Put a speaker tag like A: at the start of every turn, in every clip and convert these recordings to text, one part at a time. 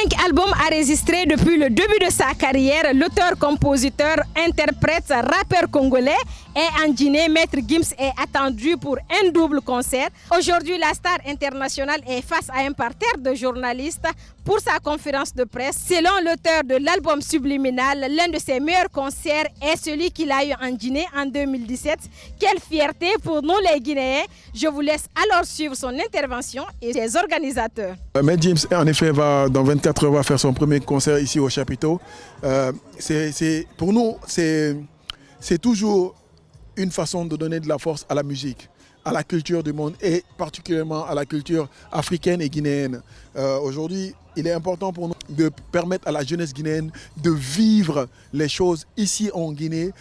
A: 5 albums enregistrés depuis le début de sa carrière, l'auteur, compositeur, interprète, rappeur congolais et en Guinée, Maître Gims est attendu pour un double concert. Aujourd'hui, la star internationale est face à un parterre de journalistes pour sa conférence de presse. Selon l'auteur de l'album Subliminal, l'un de ses meilleurs concerts est celui qu'il a eu en Guinée en 2017. Quelle fierté pour nous les Guinéens. Je vous laisse alors suivre son intervention et ses organisateurs.
B: Maître Gims, en effet, dans 24 heures, va faire son premier concert ici au chapiteau. Pour nous, c'est toujours une façon de donner de la force à la musique, à la culture du monde et particulièrement à la culture africaine et guinéenne. Aujourd'hui, il est important pour nous de permettre à la jeunesse guinéenne de vivre les choses ici en Guinée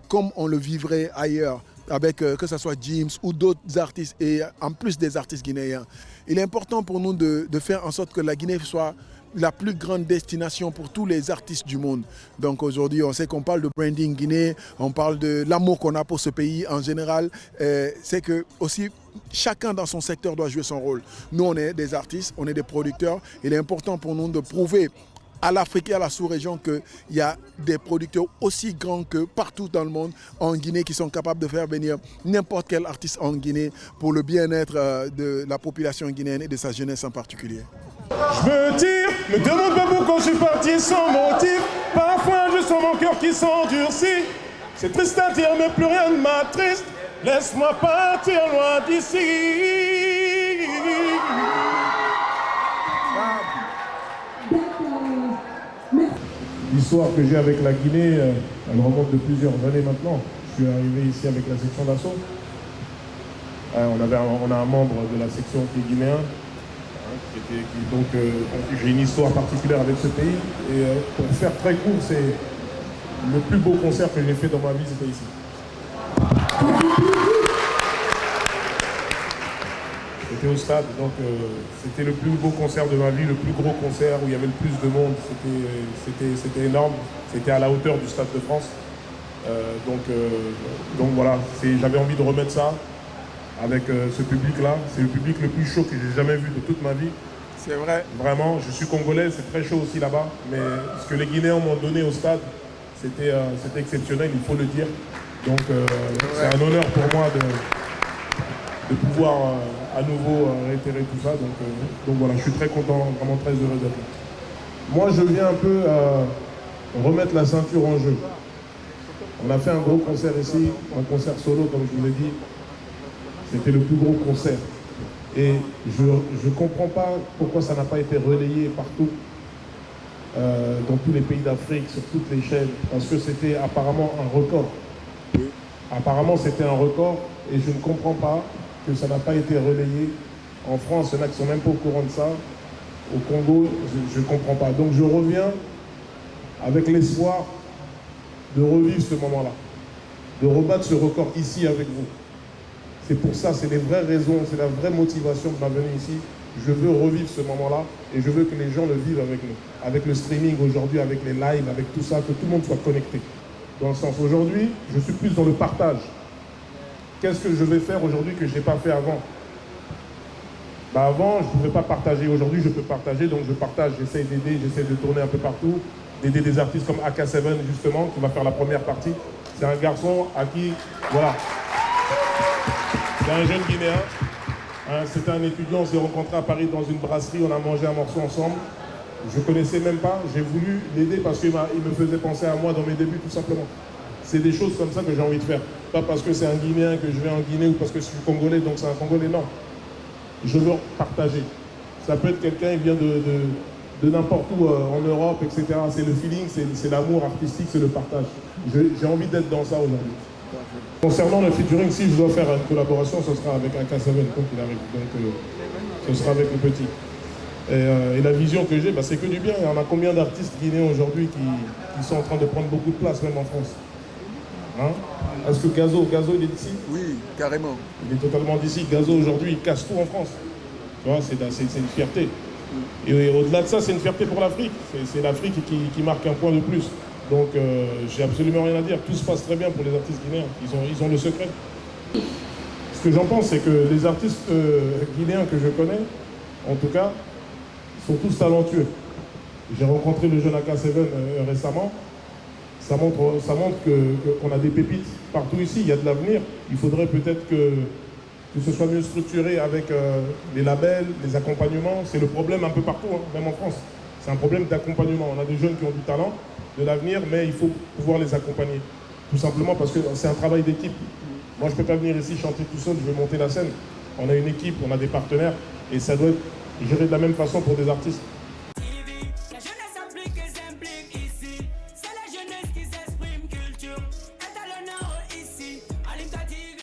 B: comme on le vivrait ailleurs, avec que ce soit Gims ou d'autres artistes et en plus des artistes guinéens. Il est important pour nous de faire en sorte que la Guinée soit la plus grande destination pour tous les artistes du monde. Donc aujourd'hui, on sait qu'on parle de branding Guinée, on parle de l'amour qu'on a pour ce pays en général. C'est que aussi chacun dans son secteur doit jouer son rôle. Nous, on est des artistes, on est des producteurs. Il est important pour nous de prouver à l'Afrique et à la sous-région qu'il y a des producteurs aussi grands que partout dans le monde en Guinée qui sont capables de faire venir n'importe quel artiste en Guinée pour le bien-être de la population guinéenne et de sa jeunesse en particulier.
C: Je me tire, me demande pas pourquoi je suis parti sans motif. Parfois je sens mon cœur qui s'endurcit. C'est triste à dire mais plus rien ne m'attriste. Laisse-moi partir loin d'ici. L'histoire que j'ai avec la Guinée, elle remonte de plusieurs années maintenant. Je suis arrivé ici avec la section d'assaut. On a un membre de la section qui est guinéen. Donc j'ai une histoire particulière avec ce pays. Et pour faire très court, c'est le plus beau concert que j'ai fait dans ma vie, c'était ici. C'était au stade, donc c'était le plus beau concert de ma vie, le plus gros concert où il y avait le plus de monde. C'était énorme, c'était à la hauteur du Stade de France. Donc voilà, j'avais envie de remettre ça avec ce public-là. C'est le public le plus chaud que j'ai jamais vu de toute ma vie.
B: C'est vrai.
C: Vraiment, je suis congolais, c'est très chaud aussi là-bas. Mais ce que les Guinéens m'ont donné au stade, c'était exceptionnel, il faut le dire. Donc c'est un honneur pour moi de pouvoir à nouveau réitérer tout ça. Donc voilà, je suis très content, vraiment très heureux d'être là. Moi, je viens un peu remettre la ceinture en jeu. On a fait un gros concert ici, un concert solo, comme je vous l'ai dit. C'était le plus gros concert. Et je ne comprends pas pourquoi ça n'a pas été relayé partout, dans tous les pays d'Afrique, sur toutes les chaînes, parce que c'était apparemment un record. Apparemment, c'était un record, et je ne comprends pas que ça n'a pas été relayé. En France, il y en a qui ne sont même pas au courant de ça. Au Congo, je ne comprends pas. Donc je reviens avec l'espoir de revivre ce moment-là, de rebattre ce record ici avec vous. C'est pour ça, c'est les vraies raisons, c'est la vraie motivation de ma venue ici. Je veux revivre ce moment-là et je veux que les gens le vivent avec nous. Avec le streaming aujourd'hui, avec les lives, avec tout ça, que tout le monde soit connecté. Dans le sens, aujourd'hui, je suis plus dans le partage. Qu'est-ce que je vais faire aujourd'hui que je n'ai pas fait avant? Avant, je ne pouvais pas partager. Aujourd'hui, je peux partager, donc je partage, j'essaie d'aider, j'essaie de tourner un peu partout, d'aider des artistes comme AK7, justement, qui va faire la première partie. C'est un garçon à qui, voilà. C'est un jeune Guinéen, c'était un étudiant, on s'est rencontré à Paris dans une brasserie, on a mangé un morceau ensemble. Je ne connaissais même pas, j'ai voulu l'aider parce qu'il me faisait penser à moi dans mes débuts tout simplement. C'est des choses comme ça que j'ai envie de faire. Pas parce que c'est un Guinéen que je vais en Guinée ou parce que je suis Congolais, donc c'est un Congolais, non. Je veux partager. Ça peut être quelqu'un qui vient de n'importe où en Europe, etc. C'est le feeling, c'est l'amour artistique, c'est le partage. J'ai envie d'être dans ça aujourd'hui. Concernant le featuring, si je dois faire une collaboration, ce sera avec AK7 quand il arrive. Donc ce sera avec le petit. Et la vision que j'ai, c'est que du bien. Il y en a combien d'artistes guinéens aujourd'hui qui sont en train de prendre beaucoup de place, même en France? Est-ce que Gazo, il est d'ici?
B: Oui, carrément.
C: Il est totalement d'ici. Gazo, aujourd'hui, il casse tout en France. Tu vois, c'est une fierté. Et au-delà de ça, c'est une fierté pour l'Afrique. C'est l'Afrique qui marque un point de plus. Donc, j'ai absolument rien à dire. Tout se passe très bien pour les artistes guinéens. Ils ont le secret. Ce que j'en pense, c'est que les artistes guinéens que je connais, en tout cas, sont tous talentueux. J'ai rencontré le jeune AK7 récemment. Ça montre qu'on a des pépites partout ici. Il y a de l'avenir. Il faudrait peut-être que ce soit mieux structuré avec les labels, les accompagnements. C'est le problème un peu partout, hein, même en France. C'est un problème d'accompagnement. On a des jeunes qui ont du talent, de l'avenir, mais il faut pouvoir les accompagner. Tout simplement parce que c'est un travail d'équipe. Moi, je ne peux pas venir ici chanter tout seul, je vais monter la scène. On a une équipe, on a des partenaires, et ça doit être géré de la même façon pour des artistes.